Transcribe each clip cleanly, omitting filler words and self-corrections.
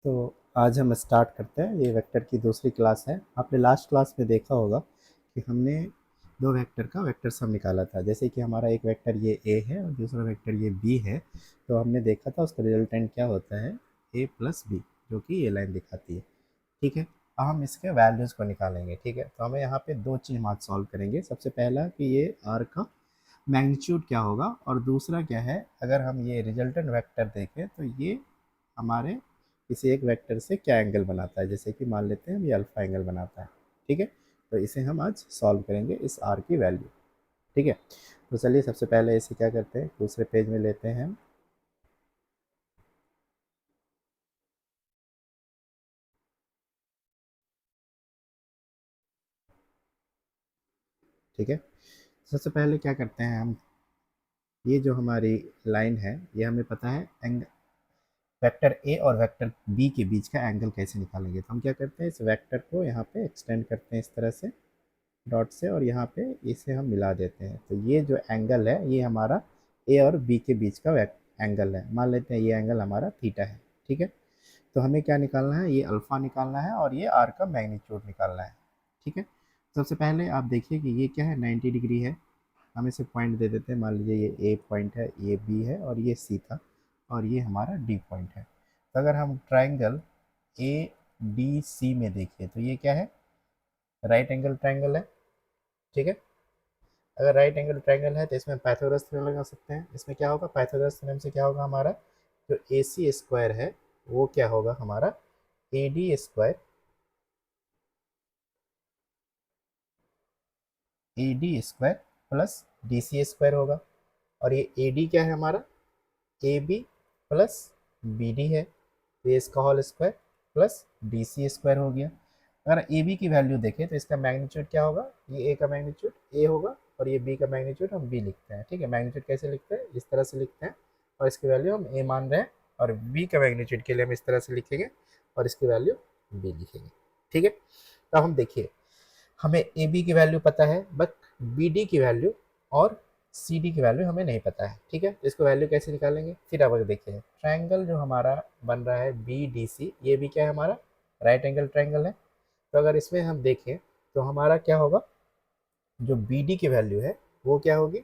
तो आज हम स्टार्ट करते हैं। ये वेक्टर की दूसरी क्लास है। आपने लास्ट क्लास में देखा होगा कि हमने दो वेक्टर का वेक्टर सम निकाला था। जैसे कि हमारा एक वेक्टर ये ए है और दूसरा वेक्टर ये बी है, तो हमने देखा था उसका रिजल्टेंट क्या होता है, ए प्लस बी, जो कि ये लाइन दिखाती है। ठीक है, अब हम इसके वैल्यूज़ को निकालेंगे। ठीक है, तो हमें यहाँ पे दो चीज़ हम आज सॉल्व करेंगे। सबसे पहला कि ये आर का मैग्नीट्यूड क्या होगा, और दूसरा क्या है, अगर हम ये रिजल्टेंट वेक्टर देखें तो ये हमारे किसी एक वेक्टर से क्या एंगल बनाता है। जैसे कि मान लेते हैं हम ये अल्फा एंगल बनाता है। ठीक है, तो इसे हम आज सॉल्व करेंगे, इस आर की वैल्यू। ठीक है, तो चलिए सबसे पहले इसे क्या करते हैं, दूसरे पेज में लेते हैं हम। ठीक है, सबसे पहले क्या करते हैं हम, ये जो हमारी लाइन है ये हमें पता है वेक्टर ए और वेक्टर बी के बीच का एंगल कैसे निकालेंगे। तो हम क्या करते हैं, इस वेक्टर को यहाँ पे एक्सटेंड करते हैं इस तरह से डॉट से, और यहाँ पे इसे हम मिला देते हैं। तो ये जो एंगल है ये हमारा ए और बी के बीच का एंगल है। मान लेते हैं ये एंगल हमारा थीटा है। ठीक है, तो हमें क्या निकालना है, ये अल्फ़ा निकालना है और ये आर का मैग्नीट्यूड निकालना है। ठीक है, सबसे पहले आप देखिए कि ये क्या है, 90 डिग्री है। हम इसे पॉइंट दे देते हैं। मान लीजिए ये ए पॉइंट है, ये बी है और ये सी था, और ये हमारा डी पॉइंट है। तो अगर हम ट्राइंगल ए डी सी में देखिए तो ये क्या है, राइट एंगल ट्राइंगल है। ठीक है, अगर राइट एंगल ट्राइंगल है तो इसमें पाइथागोरस थ्योरम लगा सकते हैं। इसमें क्या होगा, पाइथागोरस थ्योरम से क्या होगा, हमारा जो ए सी स्क्वायर है वो क्या होगा, हमारा A D square, A D square plus D C square होगा। और ये ए डी क्या है हमारा, A B plus B D है, तो ये इसका whole square plus D C square हो गया। अगर ए बी की वैल्यू देखें तो इसका मैग्नीट्यूड क्या होगा, ये ए का मैग्नीट्यूड ए होगा और ये बी का मैग्नीट्यूड हम बी लिखते हैं। ठीक है, मैग्नीट्यूड कैसे लिखते हैं, इस तरह से लिखते हैं, और इसकी वैल्यू हम ए मान रहे हैं, और बी का मैग्नीट्यूड के लिए हम इस तरह से लिखेंगे और इसकी वैल्यू बी लिखेंगे। ठीक है, तो हम देखिए हमें ए बी की वैल्यू पता है, बट बी डी की वैल्यू और सी डी की वैल्यू हमें नहीं पता है। ठीक है, तो इसको वैल्यू कैसे निकालेंगे, फिर अब देखिए ट्रायंगल जो हमारा बन रहा है बी डी सी, ये भी क्या है, हमारा राइट एंगल ट्रायंगल है। तो अगर इसमें हम देखें तो हमारा क्या होगा, जो बी डी की वैल्यू है वो क्या होगी,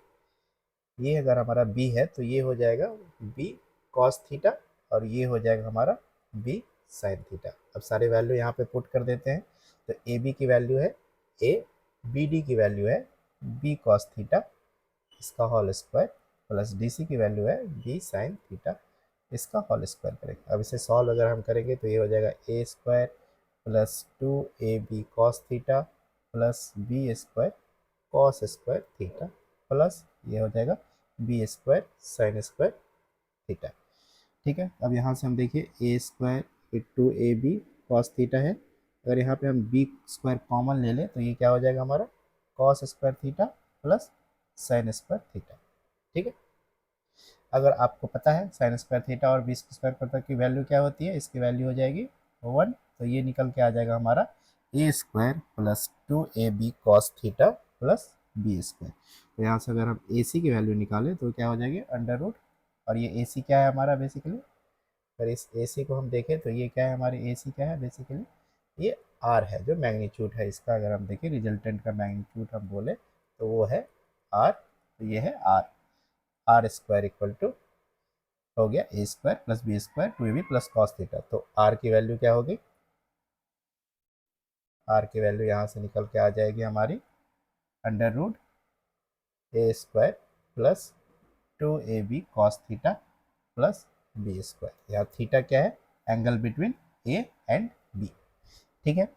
ये अगर हमारा बी है तो ये हो जाएगा बी कॉस थीटा, और ये हो जाएगा हमारा बी साइन थीटा। अब सारे वैल्यू यहाँ पे पुट कर देते हैं। तो ए बी की वैल्यू है ए, बी डी की वैल्यू है बी कॉस थीटा इसका whole square, plus D C की वैल्यू है बी साइन थीटा इसका होल स्क्वायर करेंगे। अब इसे सॉल्व अगर हम करेंगे तो ये हो जाएगा A square plus 2ab cos theta plus B square cos square theta plus ये हो जाएगा B square sine square theta. ठीक है, अब यहाँ से हम देखिए ए स्क्वायर 2ab कॉस थीटा है, अगर यहाँ पे हम बी स्क्वायर कॉमन ले लें तो ये क्या हो जाएगा, हमारा cos square theta plus sign square theta. ठीक है, अगर आपको पता है साइन स्क्वायर थीटा और बी स्क्वायर थीटा की वैल्यू क्या होती है, इसकी वैल्यू हो जाएगी 1, तो ये निकल के आ जाएगा हमारा A square plus 2ab cos theta plus B square. तो यहाँ से अगर हम ए सी की वैल्यू निकालें तो क्या हो जाएगी, अंडर रूट, और ये ए सी क्या है हमारा बेसिकली, अगर इस ए सी को हम देखें तो ये क्या है, हमारे ए सी क्या है बेसिकली, ये आर है, जो मैग्नीट्यूड है इसका। अगर हम देखें रिजल्टेंट का मैग्नीट्यूड हम बोले तो वो है आर, तो ये है R, R square equal to हो गया A square plus B square 2ab plus cos theta. तो आर की वैल्यू क्या होगी, आर की वैल्यू यहाँ से निकल के आ जाएगी हमारी under root A square plus 2ab cos theta plus B square. यहाँ थीटा क्या है, angle between A and B. ठीक है,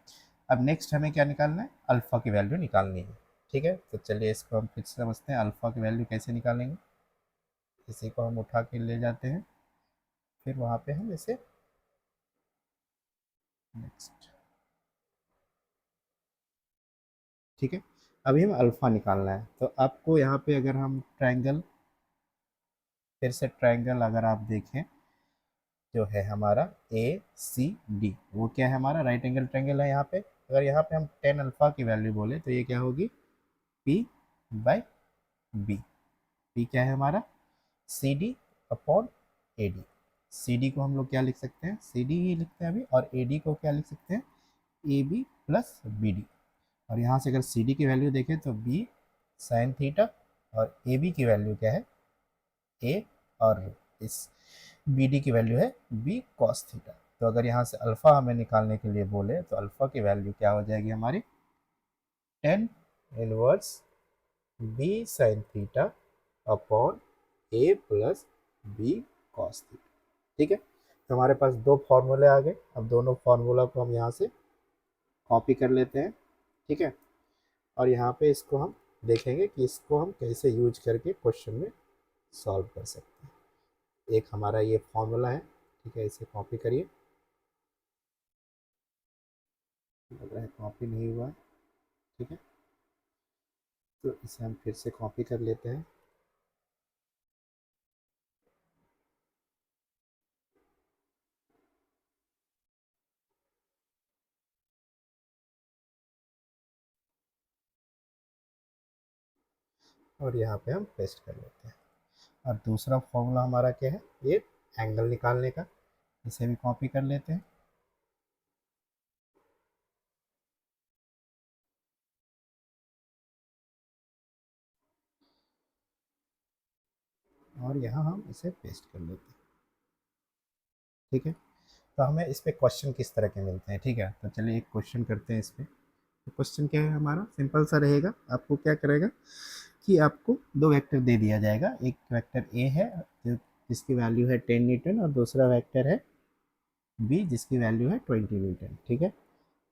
अब नेक्स्ट हमें क्या निकालना है, अल्फा की वैल्यू निकालनी है। ठीक है, तो चलिए इसको हम फिर से समझते हैं, अल्फा की वैल्यू कैसे निकालेंगे। इसी को हम उठा के ले जाते हैं, फिर वहाँ पे हम इसे नेक्स्ट। ठीक है, अभी हमें अल्फ़ा निकालना है। तो आपको यहाँ पे अगर हम ट्रायंगल, फिर से ट्रायंगल अगर आप देखें जो है हमारा ए सी डी, वो क्या है, हमारा राइट एंगल ट्रायंगल है। यहाँ पे अगर यहाँ पे हम 10 अल्फ़ा की वैल्यू बोले तो ये क्या होगी, पी बाई बी। पी क्या है हमारा, C D upon A D, C D को हम लोग क्या लिख सकते हैं, सी डी ही लिखते हैं अभी, और ए डी को क्या लिख सकते हैं, A B plus B D. और यहाँ से अगर सी डी की वैल्यू देखें तो बी साइन थीटा, और ए बी की वैल्यू क्या है, ए, और इस बी डी की वैल्यू है बी कॉस थीटा। तो अगर यहाँ से अल्फ़ा हमें निकालने के लिए बोले तो अल्फ़ा की वैल्यू क्या हो जाएगी हमारी, tan inverse B sine theta upon A plus B cos theta. ठीक है, तो हमारे पास दो फॉर्मूले आ गए। अब दोनों फार्मूला को हम यहाँ से कॉपी कर लेते हैं। ठीक है, और यहाँ पे इसको हम देखेंगे कि इसको हम कैसे यूज करके क्वेश्चन में सॉल्व कर सकते हैं। एक हमारा ये फॉर्मूला है, ठीक है, इसे कॉपी करिए। लग रहा है कॉपी नहीं हुआ है। ठीक है, तो इसे हम फिर से कॉपी कर लेते हैं। और यहाँ पे हम पेस्ट कर लेते हैं। और दूसरा फॉर्मूला हमारा क्या है, ये एंगल निकालने का, इसे भी कॉपी कर लेते हैं। और यहाँ हम इसे पेस्ट कर लेते हैं। ठीक है, तो हमें इस पे क्वेश्चन किस तरह के मिलते हैं। ठीक है, तो चलिए एक क्वेश्चन करते हैं इस पे। तो क्वेश्चन क्या है हमारा, सिंपल सा रहेगा। आपको क्या करेगा कि आपको दो वेक्टर दे दिया जाएगा। एक वेक्टर ए है जिसकी वैल्यू है 10 न्यूटन, और दूसरा वेक्टर है बी जिसकी वैल्यू है 20 न्यूटन। ठीक है,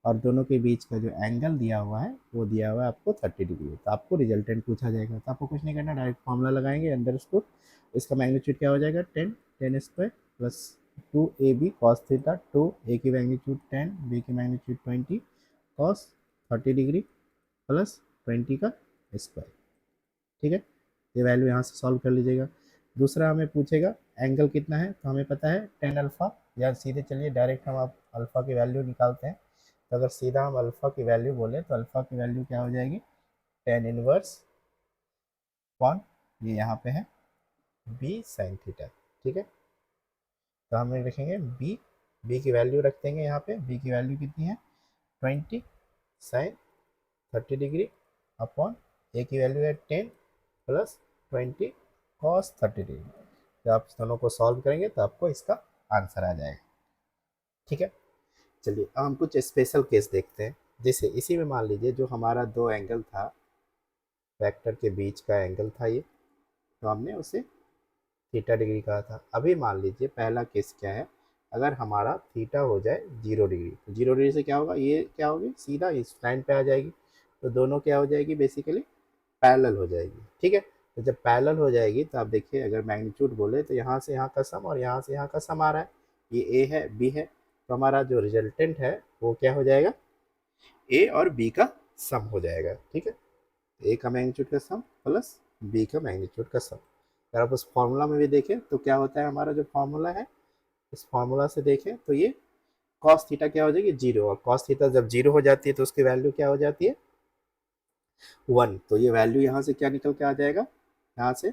और दोनों के बीच का जो एंगल दिया हुआ है वो दिया हुआ है आपको 30 डिग्री। तो आपको रिजल्टेंट पूछा जाएगा, तो आपको कुछ नहीं करना, डायरेक्ट फॉर्मूला लगाएंगे अंडर स्कोर। इसका मैग्नीट्यूड क्या हो जाएगा, 10 square plus 2ab cos theta, 2 ए की मैग्नीट्यूड 10, बी की मैग्नीट्यूड 20 cos 30 डिग्री प्लस 20 का स्क्वायर। ठीक है, ये वैल्यू यहाँ से सॉल्व कर लीजिएगा। दूसरा हमें पूछेगा एंगल कितना है, तो हमें पता है 10 अल्फ़ा, या सीधे चलिए डायरेक्ट हम आप अल्फ़ा की वैल्यू निकालते हैं। तो अगर सीधा हम अल्फ़ा की वैल्यू बोले तो अल्फ़ा की वैल्यू क्या हो जाएगी, 10 इनवर्स कौन, ये यहाँ पे है बी साइन थीटा। ठीक है, तो हम रखेंगे बी की वैल्यू रख देंगे यहाँ पे। बी की वैल्यू कितनी है, 20 साइन 30 डिग्री अपॉन ए की वैल्यू है 10 प्लस 20 कॉस 30 डिग्री। जब आप दोनों को सॉल्व करेंगे तो आपको इसका आंसर आ जाएगा। ठीक है, चलिए अब हम कुछ स्पेशल केस देखते हैं। जैसे इसी में मान लीजिए जो हमारा दो एंगल था, वेक्टर के बीच का एंगल था ये, तो हमने उसे थीटा डिग्री कहा था। अभी मान लीजिए पहला केस क्या है, अगर हमारा थीटा हो जाए 0 डिग्री, तो 0 डिग्री से क्या होगा, ये क्या होगी, सीधा इस लाइन पे आ जाएगी। तो दोनों क्या हो जाएगी, बेसिकली पैरेलल हो जाएगी। ठीक है, तो जब पैरेलल हो जाएगी तो आप देखिए अगर मैग्नीट्यूड बोले तो यहाँ से यहाँ का सम और यहाँ से यहाँ का सम आ रहा है, ये ए है बी है, तो हमारा जो रिजल्टेंट है वो क्या हो जाएगा, ए और बी का सम हो जाएगा। ठीक है, ए का मैग्नीट्यूड का सम प्लस बी का मैग्नीट्यूड का सम। अगर आप उस फॉर्मूला में भी देखें तो क्या होता है, हमारा जो फॉर्मूला है, इस फॉर्मूला से देखें तो ये कॉस थीटा क्या हो जाएगी, 0, और कॉस थीटा जब 0 हो जाती है तो उसकी वैल्यू क्या हो जाती है, 1। तो ये वैल्यू यहाँ से क्या निकल के आ जाएगा, यहाँ से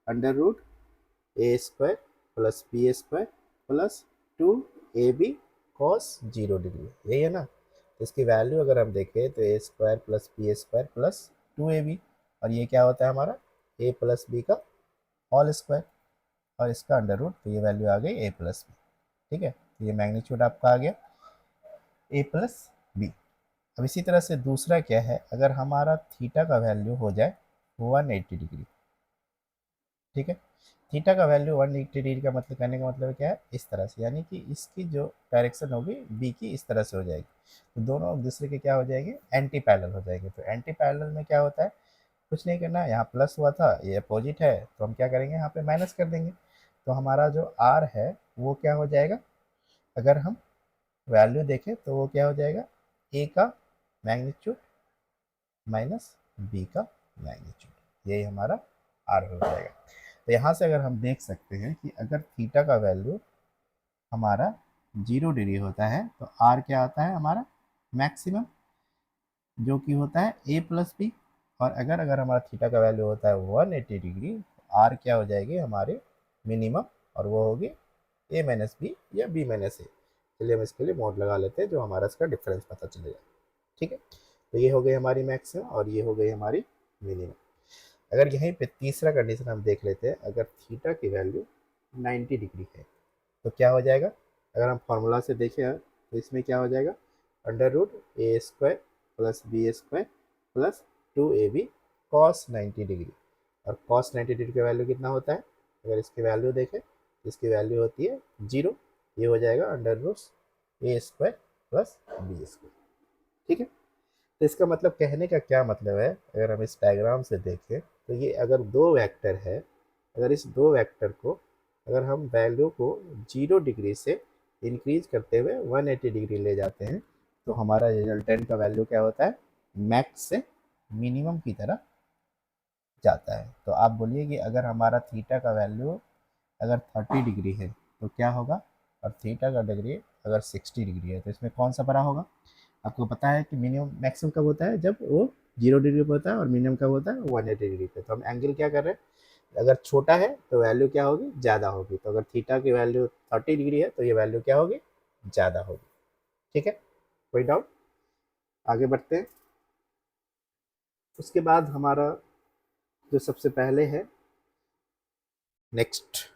under root A square plus B square plus 2ab cos 0 degree, यही है ना। तो इसकी वैल्यू अगर हम देखें तो A square plus B square plus 2ab, और ये क्या होता है हमारा ए प्लस बी का होल स्क्वायर, और इसका अंडर रूट, तो ये वैल्यू आ गई ए प्लस बी। ठीक है, तो ये मैग्नीट्यूड आपका आ गया ए प्लस बी। अब इसी तरह से दूसरा क्या है, अगर हमारा थीटा का वैल्यू हो जाए 180 डिग्री। ठीक है, थीटा का वैल्यू 180 डिग्री का मतलब, कहने का मतलब क्या है, इस तरह से, यानी कि इसकी जो डायरेक्शन होगी बी की इस तरह से हो जाएगी। तो दोनों एक दूसरे के क्या हो जाएंगे, एंटी पैरेलल हो जाएंगे। तो एंटी पैरेलल में क्या होता है, कुछ नहीं करना, यहाँ प्लस हुआ था, ये अपोजिट है, तो हम क्या करेंगे, यहाँ पे माइनस कर देंगे। तो हमारा जो आर है वो क्या हो जाएगा, अगर हम वैल्यू देखें तो वो क्या हो जाएगा, ए का मैग्नीट्यूड माइनस बी का मैग्नीट्यूड, यही हमारा आर हो जाएगा। तो यहाँ से अगर हम देख सकते हैं कि अगर थीटा का वैल्यू हमारा 0 डिग्री होता है तो आर क्या आता है हमारा मैक्सिमम, जो कि होता है ए प्लस बी। और अगर अगर हमारा थीटा का वैल्यू होता है 180 डिग्री, तो आर क्या हो जाएगी हमारे मिनिमम, और वो होगी ए माइनस बी या बी माइनस ए। चलिए हम इसके लिए मोड लगा लेते हैं जो हमारा इसका डिफरेंस पता चलेगा। ठीक है, तो ये हो गई हमारी मैक्सिमम और ये हो गई हमारी मिनिमम। अगर यहीं पे तीसरा कंडीशन हम देख लेते हैं, अगर थीटा की वैल्यू 90 डिग्री है तो क्या हो जाएगा। अगर हम फॉर्मूला से देखें तो इसमें क्या हो जाएगा, under root A square plus B square plus 2ab cos 90 degree. और कॉस 90 डिग्री का वैल्यू कितना होता है, अगर इसकी वैल्यू देखें, इसकी वैल्यू होती है 0। ये हो जाएगा under root A square plus B square. ठीक है, तो इसका मतलब कहने का क्या मतलब है, अगर हम इस डायग्राम से देखें तो ये अगर दो वेक्टर है, अगर इस दो वेक्टर को अगर हम वैल्यू को 0 डिग्री से इंक्रीज करते हुए 180 डिग्री ले जाते हैं तो हमारा रिजल्टेंट का वैल्यू क्या होता है, मैक्स से मिनिमम की तरह जाता है। तो आप बोलिए कि अगर हमारा थीटा का वैल्यू अगर 30 डिग्री है तो क्या होगा, और थीटा का डिग्री अगर 60 डिग्री है तो इसमें कौन सा बड़ा होगा। आपको पता है कि मिनिमम मैक्सिमम कब होता है, जब वो 0 डिग्री पे होता है और मिनिमम कब होता है 180 डिग्री पे। तो हम एंगल क्या कर रहे हैं, अगर छोटा है तो वैल्यू क्या होगी, ज़्यादा होगी। तो अगर थीटा की वैल्यू 30 डिग्री है तो ये वैल्यू क्या होगी, ज़्यादा होगी। ठीक है, कोई डाउट, आगे बढ़ते हैं। उसके बाद हमारा जो सबसे पहले है नेक्स्ट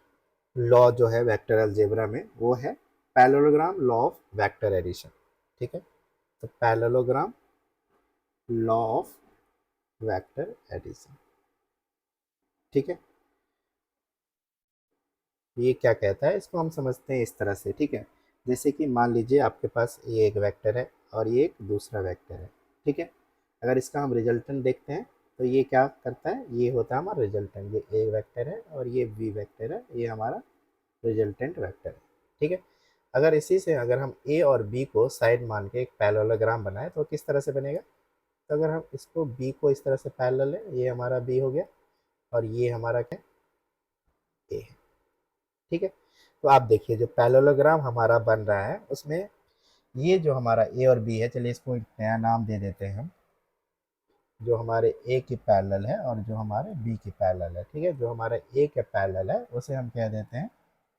लॉ जो है वेक्टर अलजेब्रा में, वो है parallelogram law of vector addition. ठीक है, तो parallelogram law of vector addition. ठीक है, ये क्या कहता है, इसको हम समझते हैं इस तरह से। ठीक है, जैसे कि मान लीजिए आपके पास ये एक वेक्टर है और ये एक दूसरा वेक्टर है। ठीक है, अगर इसका हम रिजल्टेंट देखते हैं तो ये क्या करता है, ये होता है हमारा रिजल्टेंट। ये ए वेक्टर है और ये बी वेक्टर है, ये हमारा रिजल्टेंट वेक्टर है। ठीक है, अगर इसी से अगर हम ए और बी को साइड मान के एक पैरेललोग्राम बनाए तो किस तरह से बनेगा, तो अगर हम इसको बी को इस तरह से पैरेलल है, ये हमारा बी हो गया और ये हमारा क्या ए है। ठीक है, तो आप देखिए जो पैरेललोग्राम हमारा बन रहा है उसमें ये जो हमारा ए और बी है, चलिए इसको एक नया नाम दे देते हैं हम, जो हमारे ए की पैरेलल है और जो हमारे बी की पैरेलल है। ठीक है, जो हमारे ए के पैरेलल है उसे हम कह देते हैं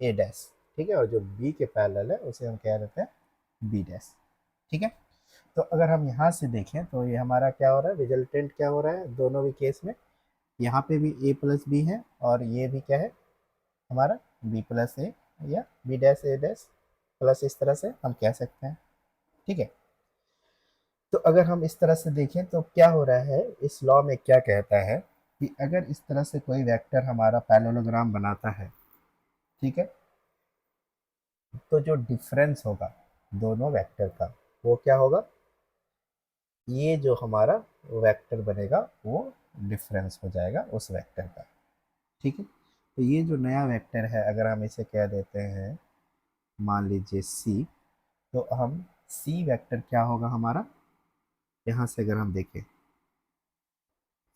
ए डैश। ठीक है, और जो बी के पैरेलल है उसे हम कह देते हैं बी डैश। ठीक है, तो अगर हम यहाँ से देखें तो ये हमारा क्या हो रहा है, रिजल्टेंट क्या हो रहा है दोनों भी केस में, यहाँ पे भी ए प्लस बी है और ये भी क्या है हमारा बी प्लस ए या बी डैश ए डैश प्लस, इस तरह से हम कह सकते हैं। ठीक है, तो अगर हम इस तरह से देखें तो क्या हो रहा है, इस लॉ में क्या कहता है कि अगर इस तरह से कोई वेक्टर हमारा पैरेललोग्राम बनाता है, ठीक है, तो जो डिफरेंस होगा दोनों वेक्टर का वो क्या होगा, ये जो हमारा वेक्टर बनेगा वो डिफरेंस हो जाएगा उस वेक्टर का। ठीक है, तो ये जो नया वेक्टर है अगर हम इसे कह देते हैं मान लीजिए सी, तो हम सी वेक्टर क्या होगा हमारा, यहाँ से अगर हम देखें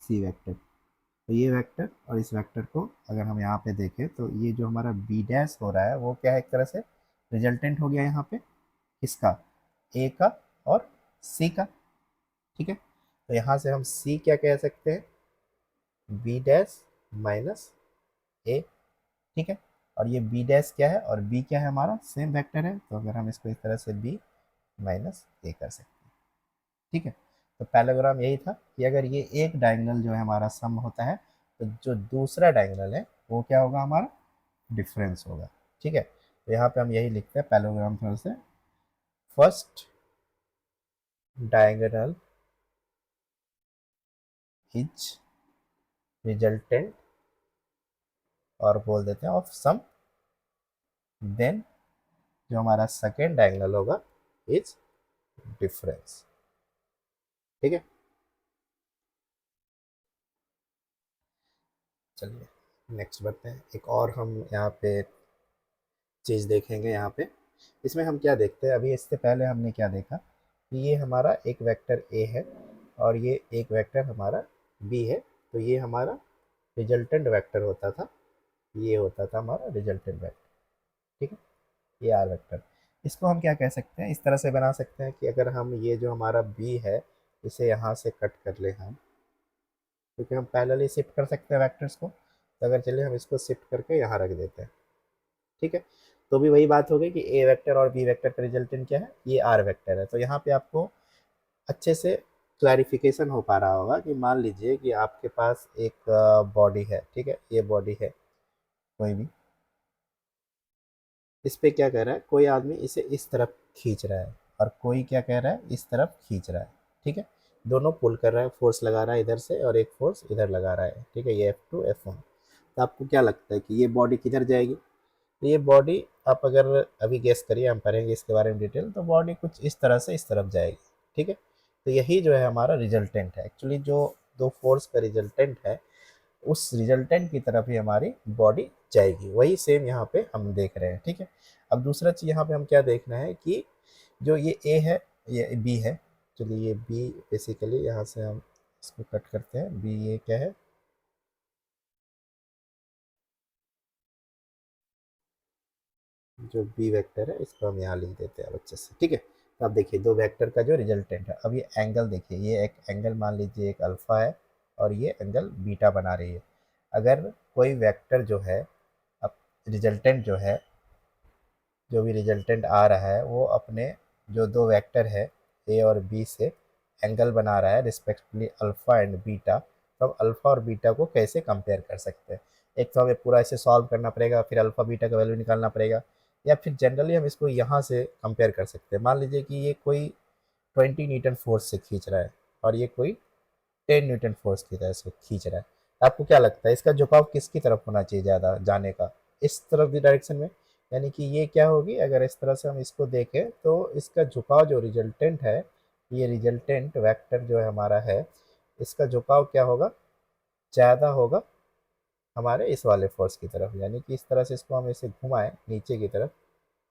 सी वेक्टर, तो ये वेक्टर और इस वेक्टर को अगर हम यहाँ पे देखें तो ये जो हमारा बी डैश हो रहा है वो क्या है, एक तरह से रिजल्टेंट हो गया यहाँ पे इसका ए का और सी का। ठीक है, तो यहाँ से हम सी क्या कह सकते हैं, बी डैश माइनस ए। ठीक है, और ये बी डैश क्या है और बी क्या है, हमारा सेम वेक्टर है, तो अगर हम इसको इस तरह से बी माइनस ए कर सकते हैं। ठीक है, तो पैरेललोग्राम यही था कि अगर ये एक डायगोनल जो है हमारा सम होता है तो जो दूसरा डायगोनल है वो क्या होगा, हमारा डिफरेंस होगा। ठीक है, तो यहाँ पे हम यही लिखते हैं पैरेललोग्राम थोड़ा से, फर्स्ट डायगोनल इज रिजल्टेंट, और बोल देते हैं ऑफ सम, देन जो हमारा सेकेंड डायगोनल होगा इज डिफरेंस। ठीक है, चलिए नेक्स्ट बढ़ते हैं। एक और हम यहाँ पे चीज़ देखेंगे, यहाँ पे इसमें हम क्या देखते हैं, अभी इससे पहले हमने क्या देखा कि ये हमारा एक वेक्टर ए है और ये एक वेक्टर हमारा बी है, तो ये हमारा रिजल्टेंट वेक्टर होता था, ये होता था हमारा रिजल्टेंट वेक्टर। ठीक है, ये आर वेक्टर, इसको हम क्या कह सकते हैं, इस तरह से बना सकते हैं कि अगर हम ये जो हमारा बी है इसे यहाँ से कट कर ले हम, क्योंकि हम पैरेलली शिफ्ट कर सकते हैं वेक्टर्स को, तो अगर चलिए हम इसको शिफ्ट करके यहाँ रख देते हैं। ठीक है, तो भी वही बात हो गई कि ए वेक्टर और बी वेक्टर का रिजल्टेंट क्या है, ये आर वेक्टर है। तो यहाँ पे आपको अच्छे से क्लैरिफिकेशन हो पा रहा होगा कि मान लीजिए कि आपके पास एक बॉडी है, ठीक है, ये बॉडी है कोई भी, इस पे क्या कह रहा है, कोई आदमी इसे इस तरफ खींच रहा है और कोई क्या कह रहा है, इस तरफ खींच रहा है, ठीक है। दोनों पुल कर रहा है, फोर्स लगा रहा है इधर से और एक फोर्स इधर लगा रहा है, ठीक है, ये F2 F1। तो आपको क्या लगता है कि ये बॉडी किधर जाएगी? तो ये बॉडी आप अगर अभी गेस करिए, हम पढ़ेंगे इसके बारे में डिटेल, तो बॉडी कुछ इस तरह से इस तरफ जाएगी, ठीक है। तो यही जो है हमारा रिजल्टेंट है, एक्चुअली जो दो फोर्स का रिजल्टेंट है उस रिजल्टेंट की तरफ ही हमारी बॉडी जाएगी। वही सेम यहाँ पे हम देख रहे हैं, ठीक है। अब दूसरा चीज़ यहाँ पे हम क्या देखना है कि जो ये ए है, ये बी है, चलिए ये बी बेसिकली यहाँ से हम इसको कट करते हैं, बी ये क्या है, जो बी वेक्टर है इसको हम यहाँ लिख देते हैं अच्छे से, ठीक है। तो अब देखिए दो वेक्टर का जो रिजल्टेंट है, अब ये एंगल देखिए, ये एक एंगल मान लीजिए एक अल्फा है और ये एंगल बीटा बना रही है। अगर कोई वेक्टर जो है, अब रिजल्टेंट जो है, जो भी रिजल्टेंट आ रहा है वो अपने जो दो वेक्टर है ए और बी से एंगल बना रहा है रिस्पेक्टिवली अल्फ़ा एंड बीटा, तो हम अल्फ़ा और बीटा को कैसे कंपेयर कर सकते हैं? एक तो हमें पूरा इसे सॉल्व करना पड़ेगा, फिर अल्फ़ा बीटा का वैल्यू निकालना पड़ेगा, या फिर जनरली हम इसको यहाँ से कंपेयर कर सकते हैं। मान लीजिए कि ये कोई 20 न्यूटन फोर्स से खींच रहा है और ये कोई 10 न्यूटन फोर्स की तरह से खींच रहा है। आपको क्या लगता है इसका झुकाव किसकी तरफ होना चाहिए ज़्यादा जाने का? इस तरफ की डायरेक्शन में, यानी कि ये क्या होगी, अगर इस तरह से हम इसको देखें तो इसका झुकाव जो रिजल्टेंट है, ये रिजल्टेंट वेक्टर जो है हमारा है, इसका झुकाव क्या होगा, ज़्यादा होगा हमारे इस वाले फोर्स की तरफ। यानी कि इस तरह से इसको हम इसे घुमाएं नीचे की तरफ,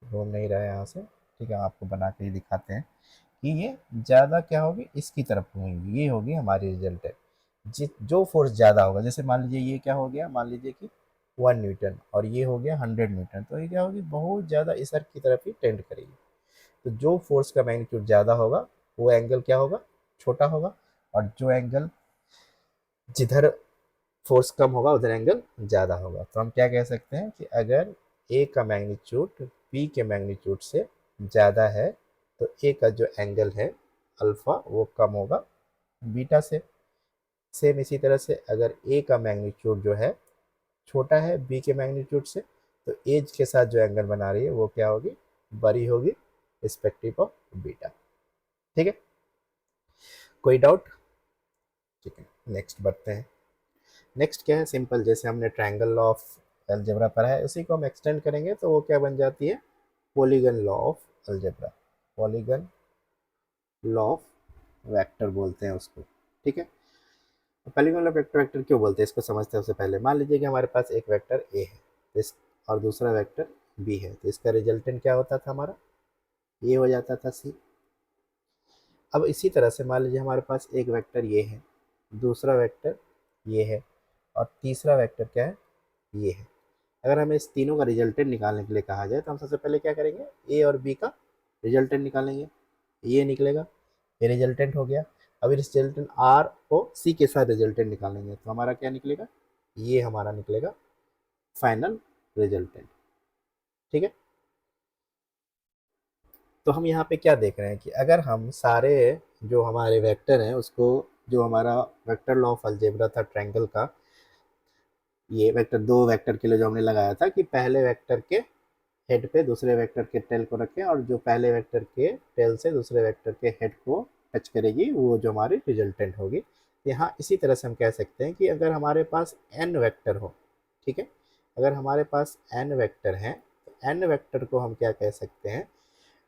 घूम नहीं रहा है यहाँ से, ठीक है, आपको बना के ही दिखाते हैं कि ये ज़्यादा क्या होगी, इसकी तरफ घूमेंगी, ये होगी हमारी रिजल्टेंट। जो फोर्स ज़्यादा होगा, जैसे मान लीजिए ये क्या हो गया, मान लीजिए कि 1 न्यूटन और ये हो गया 100 न्यूटन, तो ये क्या होगी, बहुत ज़्यादा इस अर्थ की तरफ ही टेंड करेगी। तो जो फोर्स का मैग्नीट्यूड ज़्यादा होगा वो एंगल क्या होगा, छोटा होगा, और जो एंगल जिधर फोर्स कम होगा उधर एंगल ज़्यादा होगा। तो हम क्या कह सकते हैं कि अगर ए का मैग्नीट्यूड बी के मैग्नीट्यूड से ज़्यादा है तो ए का जो एंगल है अल्फ़ा वो कम होगा बीटा से। सेम इसी तरह से अगर ए का मैग्नीट्यूड जो है छोटा है बी के मैग्नीट्यूड से, तो एज के साथ जो एंगल बना रही है वो क्या होगी, बड़ी होगी रिस्पेक्टिव ऑफ बीटा, ठीक है। कोई डाउट? ठीक है, नेक्स्ट बढ़ते हैं। नेक्स्ट क्या है, सिंपल, जैसे हमने ट्रायंगल लॉ ऑफ अलजेब्रा पढ़ा है उसी को हम एक्सटेंड करेंगे तो वो क्या बन जाती है, polygon law of algebra, polygon law of vector बोलते हैं उसको, ठीक है। Polygon law of vector, vector क्यों बोलते हैं इसको समझते हैं। उससे पहले मान लीजिए कि हमारे पास एक वेक्टर ए है इस और दूसरा वेक्टर बी है, तो इसका रिजल्टेंट क्या होता था हमारा, ये हो जाता था सी। अब इसी तरह से मान लीजिए हमारे पास एक वेक्टर ये है, दूसरा वेक्टर ये है और तीसरा वेक्टर क्या है, ये है। अगर हमें इस तीनों का रिजल्टेंट निकालने के लिए कहा जाए तो हम सबसे पहले क्या करेंगे, ए और बी का रिजल्टेंट निकालेंगे, ये निकलेगा, ये रिजल्टेंट हो गया। अब इस रिजल्टेंट आर को सी के साथ रिजल्टेंट निकालेंगे तो हमारा क्या निकलेगा, ये हमारा निकलेगा फाइनल रिजल्टेंट, ठीक है। तो हम यहाँ पे क्या देख रहे हैं कि अगर हम सारे जो हमारे वेक्टर हैं उसको, जो हमारा वेक्टर लॉ ऑफ अलजेब्रा था ट्रायंगल का, ये वेक्टर दो वेक्टर के लिए जो हमने लगाया था कि पहले वेक्टर के हेड पे दूसरे वेक्टर के टेल को रखें और जो पहले वेक्टर के टेल से दूसरे वेक्टर के हेड को टच करेगी वो जो हमारी रिजल्टेंट होगी। यहाँ इसी तरह से हम कह सकते हैं कि अगर हमारे पास एन वेक्टर हो, ठीक है, अगर हमारे पास एन वेक्टर हैं तो एन वेक्टर को हम क्या कह सकते हैं,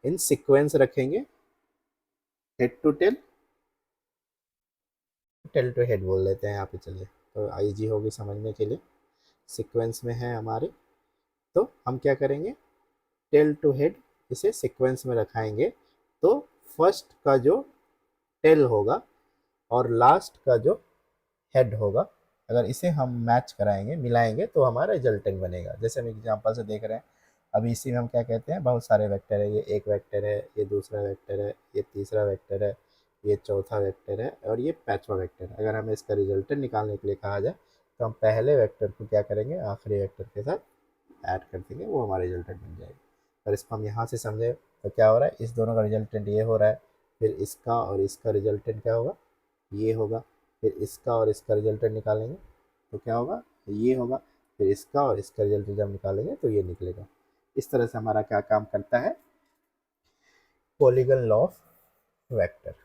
इन सीक्वेंस रखेंगे, head to tail, tail to head बोल लेते हैं यहाँ पे, चलिए तो ईजी होगी समझने के लिए। सीक्वेंस में है हमारे, तो हम क्या करेंगे, टेल टू हेड इसे सीक्वेंस में रखाएंगे, तो फर्स्ट का जो टेल होगा और लास्ट का जो हेड होगा, अगर इसे हम मैच कराएंगे, मिलाएंगे, तो हमारा रिजल्टेंट बनेगा। जैसे हम एग्जांपल से देख रहे हैं, अभी इसी में हम क्या कहते हैं, बहुत सारे वेक्टर है, ये एक वेक्टर है, ये दूसरा वेक्टर है, ये तीसरा वेक्टर है, ये चौथा वेक्टर है और ये पांचवा वेक्टर है। अगर हमें इसका रिजल्टेंट निकालने के लिए कहा जाए तो हम पहले वेक्टर को क्या करेंगे, आखिरी वेक्टर के साथ ऐड कर देंगे, वो हमारा रिजल्टेंट बन जाएगा। और इसको हम यहाँ से समझे तो क्या हो रहा है, इस दोनों का रिजल्टेंट ये हो रहा है, फिर इसका और इसका रिजल्टेंट क्या होगा, ये होगा, फिर इसका और इसका रिजल्टेंट निकालेंगे तो क्या होगा, ये होगा, फिर इसका और इसका रिजल्टेंट जब निकालेंगे तो ये निकलेगा। इस तरह से हमारा क्या काम करता है, पॉलीगन लॉ ऑफ वेक्टर।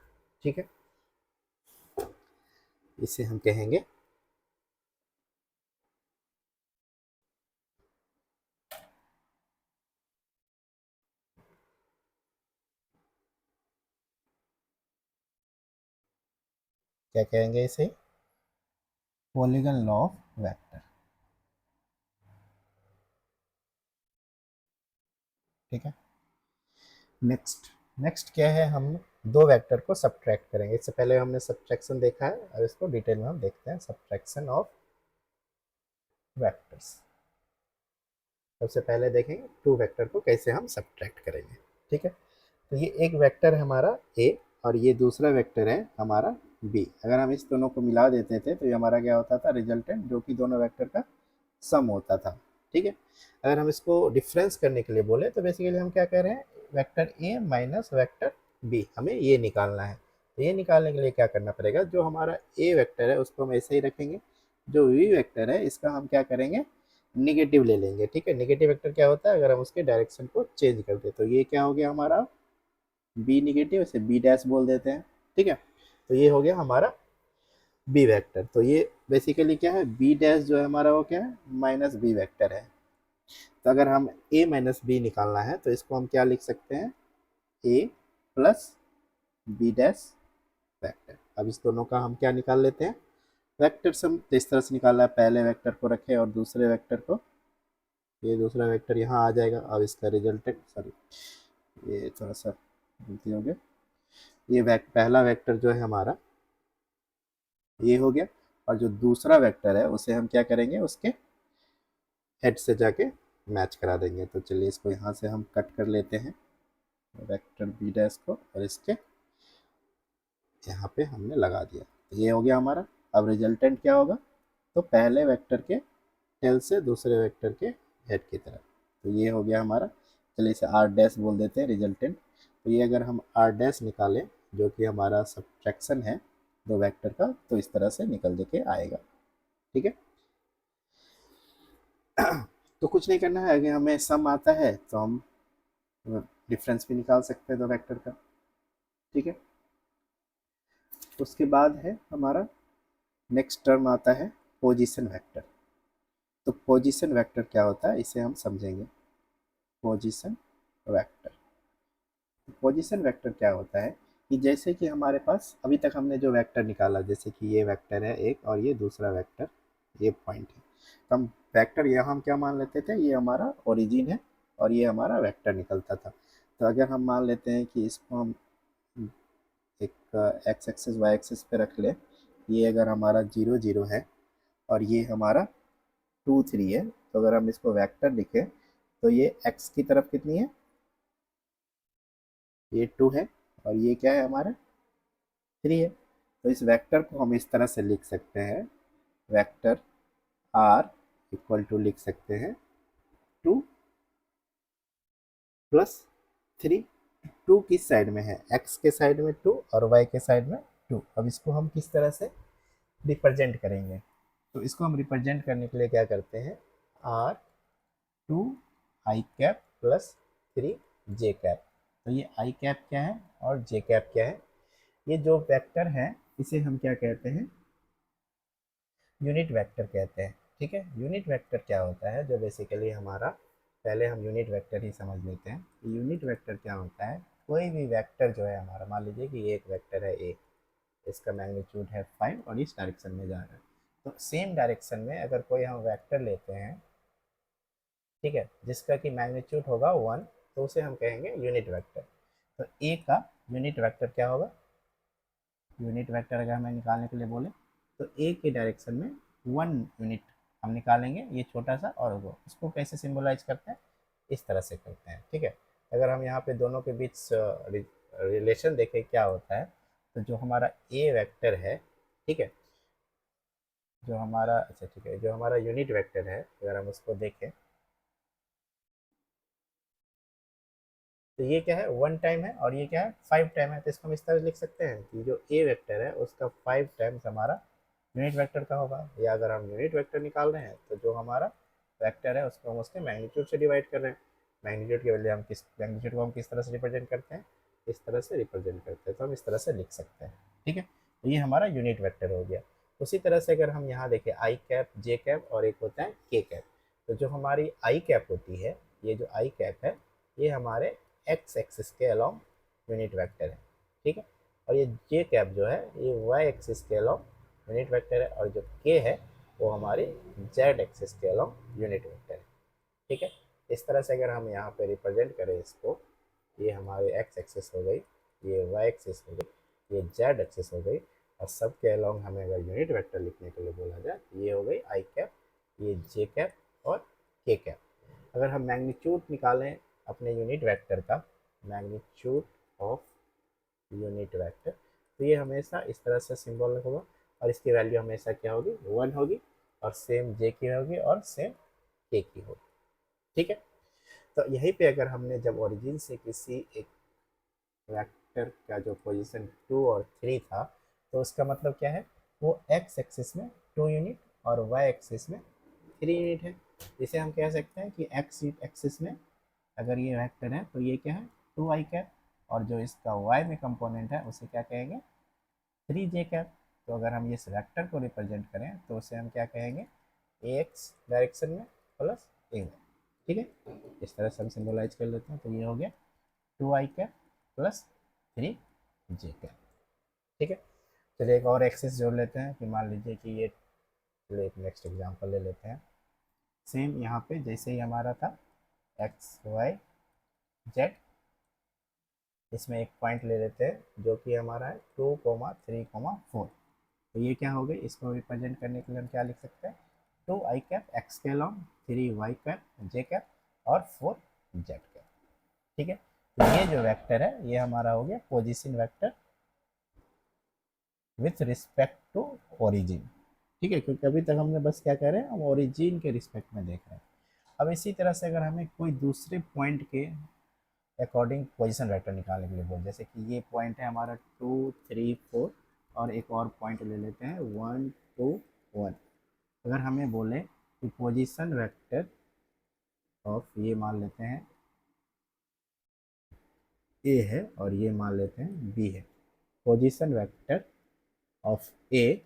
ठीक है, इसे हम कहेंगे क्या कहेंगे, इसे पॉलीगन लॉ ऑफ वेक्टर। ठीक है, नेक्स्ट नेक्स्ट क्या है, हम दो वेक्टर को सब्ट्रैक्ट करेंगे। इससे पहले हमने सब्ट्रैक्शन देखा है, और इसको डिटेल में हम देखते हैं, सब्ट्रैक्शन ऑफ वेक्टर्स। सबसे पहले देखेंगे टू वेक्टर को कैसे हम सब्ट्रैक्ट करेंगे। ठीक है, तो ये एक वेक्टर है हमारा ए, और ये दूसरा वेक्टर है हमारा बी। अगर हम इस दोनों को मिला देते थे तो ये हमारा क्या होता था, रिजल्टेंट, जो कि दोनों वेक्टर का सम होता था। ठीक है, अगर हम इसको डिफरेंस करने के लिए बोले तो बेसिकली हम क्या कह रहे हैं, vector A minus vector B, हमें ये निकालना है। तो ये निकालने के लिए क्या करना पड़ेगा, जो हमारा ए वेक्टर है उसको हम ऐसे ही रखेंगे, जो वी वेक्टर है इसका हम क्या करेंगे, निगेटिव ले लेंगे। ठीक है, निगेटिव वेक्टर क्या होता है, अगर हम उसके डायरेक्शन को चेंज कर दे तो ये क्या हो गया हमारा बी निगेटिव, इसे बी डैश बोल देते हैं। ठीक है, तो ये हो गया हमारा बी वेक्टर। तो ये बेसिकली क्या है, बी डैश जो है हमारा वो क्या है, माइनस बी वेक्टर है। तो अगर हम ए माइनस बी निकालना है तो इसको हम क्या लिख सकते हैं, ए प्लस बी डैश वेक्टर। अब इस दोनों का हम क्या निकाल लेते हैं, वेक्टर सम। तो इस तरह से निकालना है, पहले वेक्टर को रखें और दूसरे वेक्टर को, ये दूसरा वेक्टर यहाँ आ जाएगा। अब इसका रिजल्टेंट, सॉरी ये थोड़ा सा गलती हो गया, ये पहला वेक्टर जो है हमारा ये हो गया, और जो दूसरा वेक्टर है उसे हम क्या करेंगे, उसके हेड से जाके मैच करा देंगे। तो चलिए इसको यहाँ से हम कट कर लेते हैं, वेक्टर बी डैश को, और इसके यहाँ पे हमने लगा दिया। तो ये हो गया हमारा। अब रिजल्टेंट क्या होगा, तो पहले वेक्टर के टेल से दूसरे वेक्टर के हेड की तरफ। तो ये हो गया हमारा, चलिए इसे आर डैश बोल देते हैं रिजल्टेंट। तो ये अगर हम आर डैश निकालें, जो कि हमारा सब्ट्रैक्शन है दो वेक्टर का, तो इस तरह से निकल के आएगा। ठीक है, तो कुछ नहीं करना है, अगर हमें सम आता है तो हम डिफरेंस भी निकाल सकते हैं दो वेक्टर का। ठीक है, उसके बाद है हमारा नेक्स्ट टर्म आता है पोजीशन वेक्टर। तो पोजीशन वेक्टर क्या होता है, इसे हम समझेंगे। पोजीशन वेक्टर, पोजीशन वेक्टर क्या होता है कि जैसे कि हमारे पास अभी तक हमने जो वेक्टर निकाला, जैसे कि ये वेक्टर है एक और ये दूसरा वेक्टर, ये पॉइंट है, तो हम वेक्टर यहाँ हम क्या मान लेते थे, ये हमारा ओरिजिन है और ये हमारा वेक्टर निकलता था। तो अगर हम मान लेते हैं कि इसको हम एक एक्स एक्सिस वाई एक्सिस पे रख ले, ये अगर हमारा 0 0 है और ये हमारा 2 3 है, तो अगर हम इसको वेक्टर लिखें तो ये एक्स की तरफ कितनी है, ये 2 है, और ये क्या है हमारा 3 है। तो इस वेक्टर को हम इस तरह से लिख सकते हैं, वेक्टर आर इक्वल टू लिख सकते हैं 2 प्लस 3। 2 किस साइड में है, एक्स के साइड में 2 और वाई के साइड में 2। अब इसको हम किस तरह से रिप्रेजेंट करेंगे, तो इसको हम रिप्रेजेंट करने के लिए क्या करते हैं, R 2 I cap plus 3 J cap. तो ये आई कैप क्या है और जे कैप क्या है, ये जो वेक्टर है इसे हम क्या कहते हैं, यूनिट वेक्टर कहते हैं। ठीक है, यूनिट वेक्टर क्या होता है, जो बेसिकली हमारा, पहले हम यूनिट वेक्टर ही समझ लेते हैं। यूनिट वेक्टर क्या होता है, कोई भी वेक्टर जो है हमारा, मान लीजिए कि ये एक वेक्टर है ए, इसका मैग्नीट्यूड है 5 और इस डायरेक्शन में जा रहा है। तो सेम डायरेक्शन में अगर कोई हम वेक्टर लेते हैं, ठीक है, जिसका कि मैग्नीट्यूड होगा 1, तो उसे हम कहेंगे यूनिट वेक्टर। तो ए का यूनिट वेक्टर क्या होगा, यूनिट वेक्टर अगर हमें निकालने के लिए बोले तो ए के डायरेक्शन में 1 यूनिट हम निकालेंगे, ये छोटा सा, और वो इसको कैसे सिंबलाइज करते हैं, इस तरह से करते हैं। ठीक है, अगर हम यहाँ पे दोनों के बीच रिलेशन देखें क्या होता है, तो जो हमारा ए वेक्टर है, ठीक है, जो हमारा, अच्छा ठीक है, जो हमारा यूनिट वेक्टर है अगर हम उसको देखें, तो ये क्या है 1 टाइम है और ये क्या है 5 टाइम है। तो इसको हम इस तरह लिख सकते हैं कि जो ए वेक्टर है उसका 5 टाइम्स हमारा यूनिट वेक्टर का होगा। या अगर हम यूनिट वेक्टर निकाल रहे हैं तो जो हमारा वेक्टर है उसको हम उसके मैग्नीट्यूड से डिवाइड कर रहे हैं। मैग्नीट्यूड के बदले हम किस मैग्नीट्यूड को हम किस तरह से रिप्रेजेंट करते हैं, इस तरह से रिप्रेजेंट करते हैं। तो हम इस तरह से लिख सकते हैं, ठीक है। तो ये हमारा यूनिट वेक्टर हो गया। उसी तरह से अगर हम यहाँ देखें आई कैप, जे कैप और एक होता है के कैप। तो जो हमारी आई कैप होती है, ये जो आई कैप है ये हमारे एक्स एक्सिस के अलोंग यूनिट वेक्टर है, ठीक है। और ये जे कैप जो है ये वाई एक्सिस के अलोंग यूनिट वेक्टर है। और जो के है वो हमारी जेड एक्सिस के अलोंग यूनिट वेक्टर है, ठीक है। इस तरह से अगर हम यहाँ पे रिप्रेजेंट करें इसको, ये हमारे एक्स एक्सिस हो गई, ये वाई एक्सिस हो गई, ये जेड एक्सिस हो गई, और सब के अलोंग हमें अगर यूनिट वेक्टर लिखने के लिए बोला जाए, ये हो गई आई कैप, ये जे कैप और के कैप। अगर हम मैग्नीट्यूड निकालें अपने यूनिट वेक्टर का, मैग्नीट्यूड ऑफ यूनिट वेक्टर, तो ये हमेशा इस तरह से सिंबल होगा और इसकी वैल्यू हमेशा क्या होगी 1 होगी, और सेम जे की होगी और सेम के की होगी, ठीक है। तो यहीं पे अगर हमने जब ओरिजिन से किसी एक वेक्टर का जो पोजीशन 2 और 3 था, तो उसका मतलब क्या है, वो एक्स एक्सिस में 2 यूनिट और वाई एक्सिस में 3 यूनिट है। इसे हम कह सकते हैं कि एक्स एक्सिस में अगर ये वेक्टर है तो ये क्या है 2 आई कैप, और जो इसका वाई में कंपोनेंट है उसे क्या कहेंगे 3 जे कैप। तो अगर हम इस वेक्टर को रिप्रेजेंट करें तो उसे हम क्या कहेंगे ए एक्स डायरेक्शन में प्लस ए वाई, ठीक है। इस तरह से हम सिंबलाइज कर लेते हैं। तो ये हो गया 2 I cap plus 3 J cap, ठीक है। चलिए एक और एक्सिस जोड़ लेते हैं कि मान लीजिए कि ये, चलिए एक नेक्स्ट एग्जांपल ले लेते हैं। सेम यहाँ पे जैसे ही हमारा था एक्स वाई जेड, इसमें एक पॉइंट ले लेते हैं जो कि हमारा है 2,3,4। तो ये क्या हो गई, इसको रिप्रेजेंट करने के लिए हम क्या लिख सकते हैं 2 आई कैप एक्स के लॉन्ग, 3 वाई कैप जे कैप और 4 जेड कैप, ठीक है। तो ये जो वेक्टर है ये हमारा हो गया position vector with respect to origin, ठीक है। क्योंकि अभी तक हमने बस क्या कह रहे हैं, हम ओरिजिन के रिस्पेक्ट में देख रहे हैं। अब इसी तरह से अगर हमें कोई दूसरे पॉइंट के अकॉर्डिंग पोजीशन वेक्टर निकालने के लिए बोल, जैसे कि ये पॉइंट है हमारा 2, 3, 4, और एक और पॉइंट ले लेते हैं 1, 2, 1। अगर हमें बोले कि पोजीशन वेक्टर ऑफ, ये मान लेते हैं ए है और ये मान लेते हैं बी है, position vector of A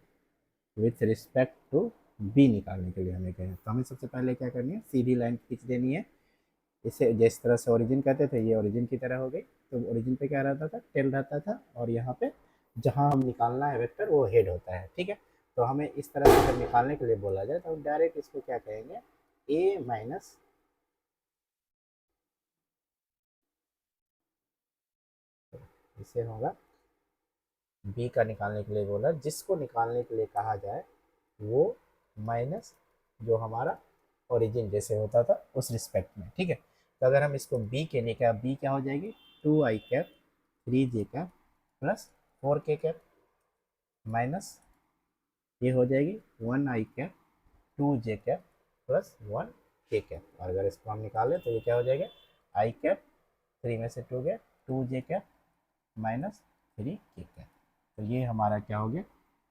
with respect to B निकालने के लिए हमें कहें, तो हमें सबसे पहले क्या करनी है, सीधी लाइन खींच देनी है। इसे जिस तरह से ओरिजिन कहते थे ये ओरिजिन की तरह हो गई। तो ओरिजिन पे क्या रहता था, टेल रहता था, और यहाँ पे जहाँ हम निकालना है वेक्टर वो हेड होता है, ठीक है। तो हमें इस तरह से जब निकालने के लिए बोला जाए तो हम डायरेक्ट इसको क्या कहेंगे ए माइनस, इसे होगा बी का निकालने के लिए बोला, जिसको निकालने के लिए कहा जाए वो माइनस जो हमारा ओरिजिन जैसे होता था उस रिस्पेक्ट में, ठीक है। तो अगर हम इसको बी के लिए, क्या बी क्या हो जाएगी 2 I cap 3 J cap plus 4 के कैप, माइनस ये हो जाएगी 1 आई कैप 2 जे कैप प्लस 1 के कैप। और अगर इसको हम निकालें तो ये क्या हो जाएगा आई कैप 3 में से 2 गया 2 जे कैप माइनस 3 के कैप। तो ये हमारा क्या हो गया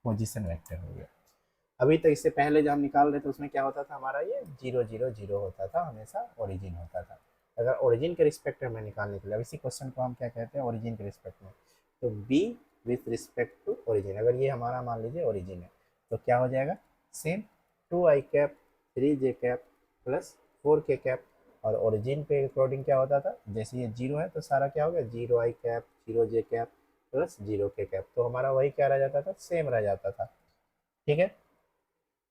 पोजीशन वेक्टर हो गया। अभी तो इससे पहले जब हम निकाल रहे थे उसमें क्या होता था हमारा, ये 0 0 0 होता था, हमेशा ओरिजिन होता था। अगर ओरिजिन के रिस्पेक्ट में निकालने के लिए, अब इसी क्वेश्चन को हम क्या कहते हैं ओरिजिन के रिस्पेक्ट में, तो B with respect to origin, अगर ये हमारा मान लीजिए ओरिजिन है तो क्या हो जाएगा same 2 I cap 3 J cap plus 4 के कैप। और ओरिजिन पे अकॉर्डिंग क्या होता था, जैसे ये 0 है तो सारा क्या हो गया 0 आई कैप 0 जे कैप प्लस 0 के कैप, तो हमारा वही क्या रह जाता था सेम रह जाता था, ठीक है।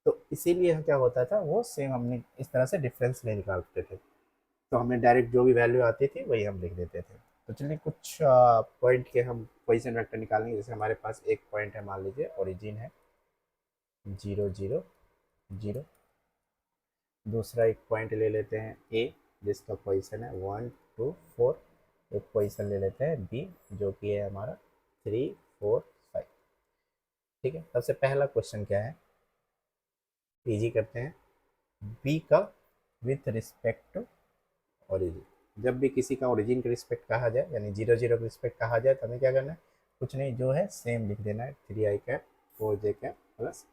तो इसीलिए क्या होता था वो सेम, हमने इस तरह से डिफरेंस नहीं निकालते थे, तो हमें डायरेक्ट जो भी वैल्यू आती थी वही हम लिख देते थे। तो चलिए कुछ पॉइंट के हम पोजीशन वेक्टर निकालेंगे। जैसे हमारे पास एक पॉइंट है, मान लीजिए ओरिजिन है 0 0 0, दूसरा एक पॉइंट ले लेते हैं ए जिसका पोजीशन है 1 2 4, एक पोजीशन ले लेते हैं बी जो कि है हमारा 3 4 5, ठीक है। सबसे पहला क्वेश्चन क्या है, इजी करते हैं, बी का विथ रिस्पेक्ट टू ओरिजिन, जब भी किसी का ओरिजिन के रिस्पेक्ट कहा जाए, यानी 0 0 के रिस्पेक्ट कहा जाए, तो हमें क्या करना है, कुछ नहीं, जो है सेम लिख देना है, 3 i cap 4 j cap plus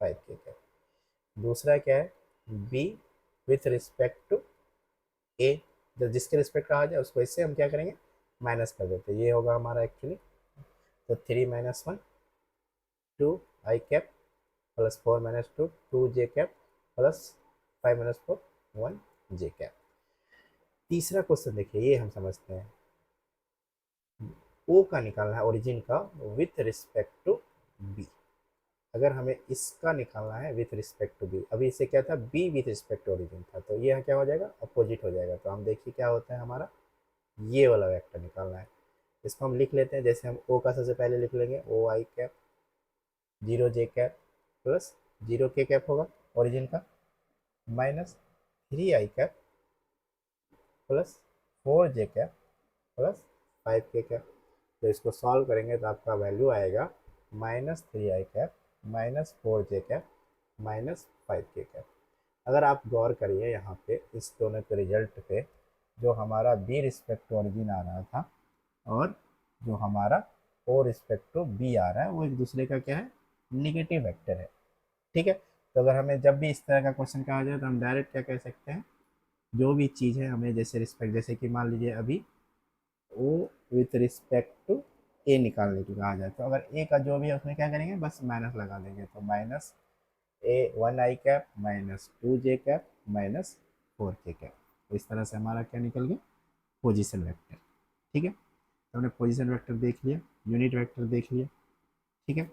5 k cap. दूसरा क्या है, b with respect to a, जब जिसके रिस्पेक्ट कहा जाए उसको इससे हम क्या करेंगे, माइनस कर देते हैं, ये होगा हमारा एक्चुअली। तो 3 - 1 2 i cap plus 4 - 2 2 j cap plus 5 - 4 1 j cap. तीसरा क्वेश्चन देखिए, ये हम समझते हैं, ओ का निकालना है ओरिजिन का विथ रिस्पेक्ट टू बी। अगर हमें इसका निकालना है विथ रिस्पेक्ट टू बी, अभी इससे क्या था, B with respect to origin था, तो ये क्या हो जाएगा, अपोजिट हो जाएगा। तो हम देखिए क्या होता है हमारा, ये वाला वेक्टर निकालना है। इसको हम लिख लेते हैं, जैसे हम ओ का सबसे पहले लिख लेंगे, O i cap 0 j cap plus 0 k cap होगा ओरिजिन का, minus 3 i cap plus 4 j cap plus 5 k cap. तो इसको सॉल्व करेंगे तो आपका वैल्यू आएगा -3 i cap -4 j cap -5 k cap. अगर आप गौर करिए यहाँ पे इस दोनों के रिजल्ट पे, जो हमारा बी रिस्पेक्ट टू ओरिजिन आ रहा था और जो हमारा ओ रिस्पेक्ट टू बी आ रहा है, वो एक दूसरे का क्या है, निगेटिव वेक्टर है। ठीक है, तो अगर हमें जब भी इस तरह का क्वेश्चन कहा जाए तो हम डायरेक्ट क्या कह सकते हैं, जो भी चीज़ है हमें जैसे रिस्पेक्ट, जैसे कि मान लीजिए अभी ओ विथ रिस्पेक्ट टू ए निकालने की कहा जाए, तो अगर ए का जो भी है उसमें क्या करेंगे, बस माइनस लगा देंगे, तो minus A 1 i cap -2 j cap -4 k cap. तो इस तरह से हमारा क्या निकल गया, पोजीशन वेक्टर। ठीक है, तो हमने पोजीशन वेक्टर देख लिया, यूनिट वेक्टर देख लिया। ठीक है,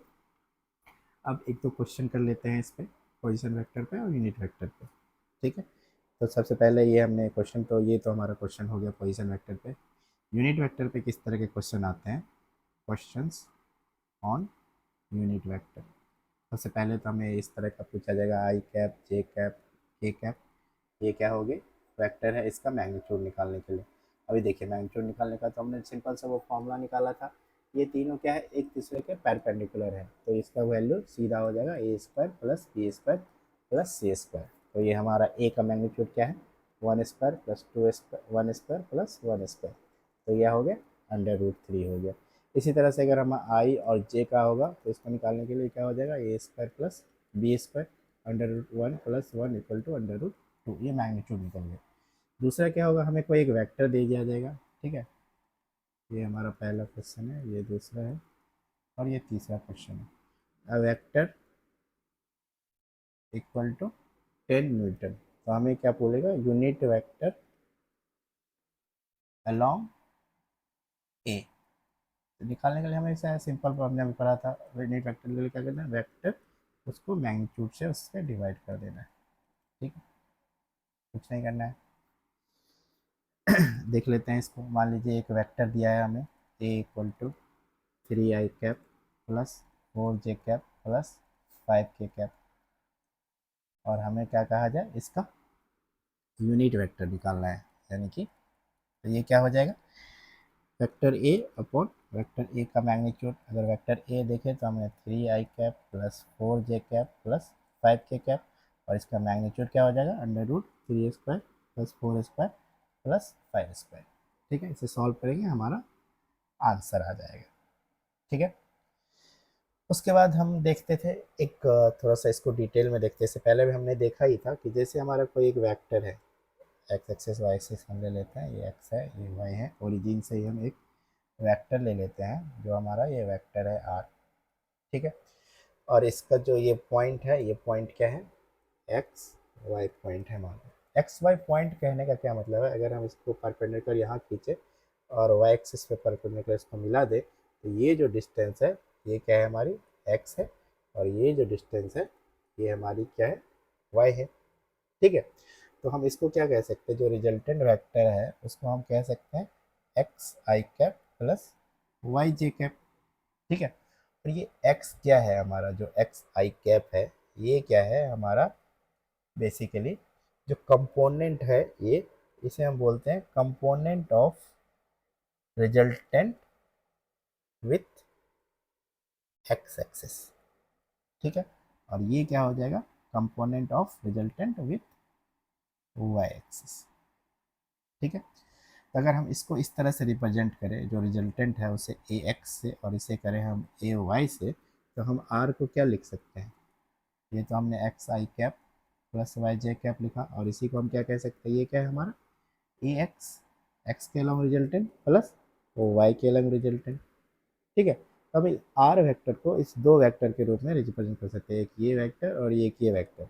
अब एक दो क्वेश्चन कर लेते हैं इस पे, पोजीशन वेक्टर पे और यूनिट वेक्टर पे। ठीक है, तो सबसे पहले ये हमने क्वेश्चन, तो ये तो हमारा क्वेश्चन हो गया पोजीशन वेक्टर पे। यूनिट वेक्टर पे किस तरह के क्वेश्चन आते हैं, क्वेश्चंस ऑन यूनिट वेक्टर। सबसे पहले तो हमें इस तरह का पूछा जाएगा, आई कैप जे कैप के कैप, ये क्या हो गए, वेक्टर है, इसका मैग्नीट्यूड निकालने के लिए। अभी देखिए मैग्नीट्यूड निकालने का तो हमने सिंपल सा वो फॉर्मूला निकाला था, ये तीनों क्या है, एक दूसरे के परपेंडिकुलर है, तो इसका वैल्यू सीधा हो जाएगा a² plus b² plus c²। तो ये हमारा a का मैग्नीट्यूड क्या है, 1² प्लस 2² 1² प्लस 1², तो यह हो गया √3 हो गया। इसी तरह से अगर हम i और j का होगा तो इसको निकालने के लिए क्या हो जाएगा, a² plus b² √1 plus 1 equal to √2, ये मैग्नीट्यूड निकल गया। दूसरा क्या होगा, हमें कोई एक वेक्टर दे दिया जाएगा। ठीक है, ये हमारा पहला क्वेश्चन है, ये दूसरा है और ये तीसरा क्वेश्चन है। A vector equal to 10 newton, तो हमें क्या बोलेगा, यूनिट वेक्टर अलोंग ए। तो निकालने के लिए हमें ऐसा सिंपल प्रॉब्लम पढ़ा था, यूनिट वेक्टर के लिए क्या करना है, वेक्टर उसको मैग्नीट्यूड से उससे डिवाइड कर देना है। ठीक है, कुछ नहीं करना है। देख लेते हैं इसको, मान लीजिए एक वेक्टर दिया है हमें, A equal to 3 i cap plus 4 j cap plus 5 k cap, और हमें क्या कहा जाए, इसका यूनिट वेक्टर निकालना है, यानी कि तो ये क्या हो जाएगा, vector A upon vector A का मैग्नीट्यूड। अगर वेक्टर ए देखें तो हमने 3 i cap plus 4 j cap plus 5 k cap, और इसका मैग्नीट्यूड क्या हो जाएगा, √3² प्लस 4² प्लस 5²। ठीक है, इसे सॉल्व करेंगे, हमारा आंसर आ जाएगा। ठीक है, उसके बाद हम देखते थे एक थोड़ा सा इसको डिटेल में देखते से पहले भी हमने देखा ही था कि जैसे हमारा कोई एक वेक्टर है, एक्स एक्सेस वाई एक्सेस हम ले लेते हैं, ये एक्स है ये वाई है, ओरिजिन से ही हम एक वेक्टर ले लेते हैं, जो हमारा ये वेक्टर है आर। ठीक है, और इसका जो ये पॉइंट है, ये पॉइंट क्या है, एक्स वाई पॉइंट है हमारा। एक्स वाई पॉइंट कहने का क्या मतलब है, अगर हम इसको परपेंडिकुलर यहाँ खींचे और वाई एक्सिस पे परपेंडिकुलर इसको मिला दे, तो ये जो डिस्टेंस है ये क्या है, हमारी एक्स है, और ये जो डिस्टेंस है ये हमारी क्या है, वाई है। ठीक है, तो हम इसको क्या कह सकते हैं, जो रिजल्टेंट वेक्टर है उसको हम कह सकते हैं एक्स आई कैप प्लस वाई जे कैप। ठीक है, और ये एक्स क्या है हमारा, जो एक्स आई कैप है, ये क्या है हमारा, बेसिकली जो कंपोनेंट है ये, इसे हम बोलते हैं component of resultant with X axis. ठीक है, और ये क्या हो जाएगा, component of resultant with Y axis. ठीक है, तो अगर हम इसको इस तरह से रिप्रेजेंट करें, जो रिजल्टेंट है उसे ए एक्स से और इसे करें हम ए वाई से, तो हम आर को क्या लिख सकते हैं? ये तो हमने एक्स आई कैप प्लस वाई जे कैप लिखा, और इसी को हम क्या कह सकते हैं? ये क्या है हमारा? ए एक्स, एक्स के अलॉन्ग रिजल्टेंट प्लस वाई के अलॉन्ग रिजल्टेंट। ठीक है, तो हम आर वेक्टर को इस दो वेक्टर के रूप में रिप्रेजेंट कर सकते हैं, एक ये वेक्टर और एक ये वेक्टर।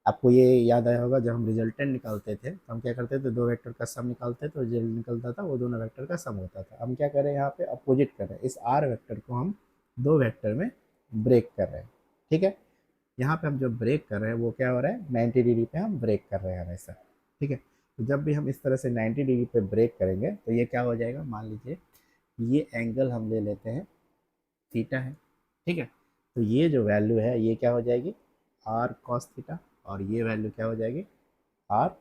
आपको ये याद आया होगा, जब हम रिजल्टेंट निकालते थे तो हम क्या करते थे? दो वेक्टर का सम निकालते थे, तो रिजल्ट निकलता था वो दोनों वेक्टर का सम होता था। हम क्या कर रहे हैं यहाँ पे? अपोजिट कर रहे हैं, इस आर वेक्टर को हम दो वेक्टर में ब्रेक कर रहे हैं। ठीक है, यहाँ पे हम जो ब्रेक कर रहे हैं वो क्या हो रहा है? 90 डिग्री पे हम ब्रेक कर रहे हैं हमेशा। ठीक है, तो जब भी हम इस तरह से 90 डिग्री पे ब्रेक करेंगे तो ये क्या हो जाएगा? मान लीजिए ये एंगल हम ले लेते हैं थीटा है। ठीक है, तो ये जो वैल्यू है ये क्या हो जाएगी? आर कॉस थीटा, और ये वैल्यू क्या हो जाएगी? R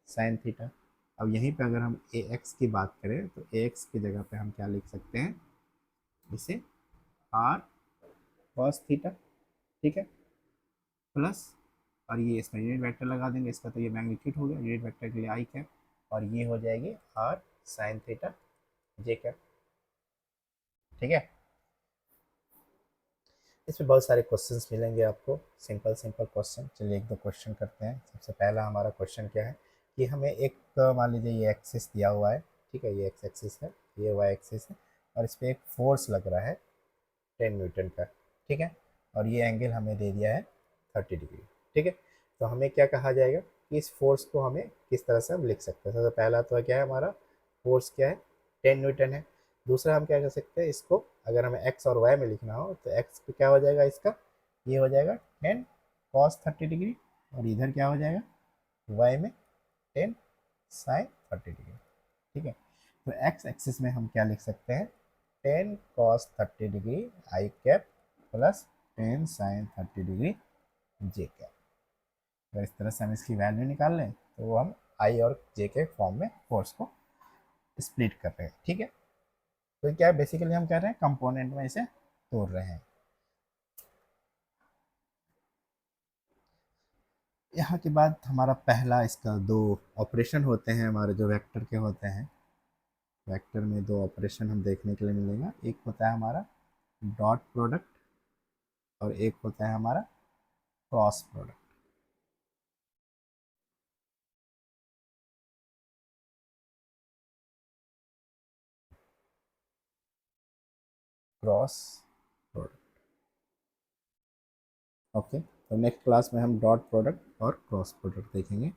sine theta. अब यहीं पे अगर हम ए एक्स की बात करें तो ए एक्स की जगह पे हम क्या लिख सकते हैं? इसे आर कॉस थीटा। ठीक है, प्लस, और ये इसमें यूनिट वेक्टर लगा देंगे, इसका तो ये मैग्नीट्यूड हो गया, यूनिट वेक्टर के लिए आई कैप, और ये हो जाएगी R sine theta J cap. ठीक है, इसमें बहुत सारे क्वेश्चंस मिलेंगे आपको, सिंपल सिंपल क्वेश्चन। चलिए एक दो क्वेश्चन करते हैं। सबसे पहला हमारा क्वेश्चन क्या है कि हमें एक, मान लीजिए ये एक्सिस दिया हुआ है। ठीक है, ये एक्स एक्सिस है, ये वाई एक्सिस है, और इस पर एक फोर्स लग रहा है 10 न्यूटन का। ठीक है, और ये एंगल हमें दे दिया है 30 डिग्री। ठीक है, तो हमें क्या कहा जाएगा कि इस फोर्स को हमें किस तरह से हम लिख सकते हैं? सबसे पहला तो क्या है हमारा? फोर्स क्या है? 10 न्यूटन है। दूसरा हम क्या कर सकते हैं इसको? अगर हमें एक्स और वाई में लिखना हो तो एक्स पे क्या हो जाएगा इसका? ये हो जाएगा 10 cos 30 डिग्री, और इधर क्या हो जाएगा? वाई में 10 sin 30 डिग्री। ठीक है, तो एक्स एक्सिस में हम क्या लिख सकते हैं? 10 cos 30 degree I cap plus 10 sin 30 degree J cap. अगर इस तरह से हम इसकी वैल्यू निकाल लें तो वो हम आई और जे के फॉर्म में फोर्स को स्प्लिट कर रहे हैं। ठीक है, तो क्या बेसिकली हम कर रहे हैं? कंपोनेंट में इसे तोड़ रहे हैं। यहाँ के बाद हमारा पहला, इसका दो ऑपरेशन होते हैं हमारे जो वेक्टर के होते हैं। वेक्टर में दो ऑपरेशन हम देखने के लिए मिलेगा, एक होता है हमारा डॉट प्रोडक्ट और एक होता है हमारा cross product. Cross product. Okay, तो नेक्स्ट क्लास में हम डॉट प्रोडक्ट और क्रॉस प्रोडक्ट देखेंगे।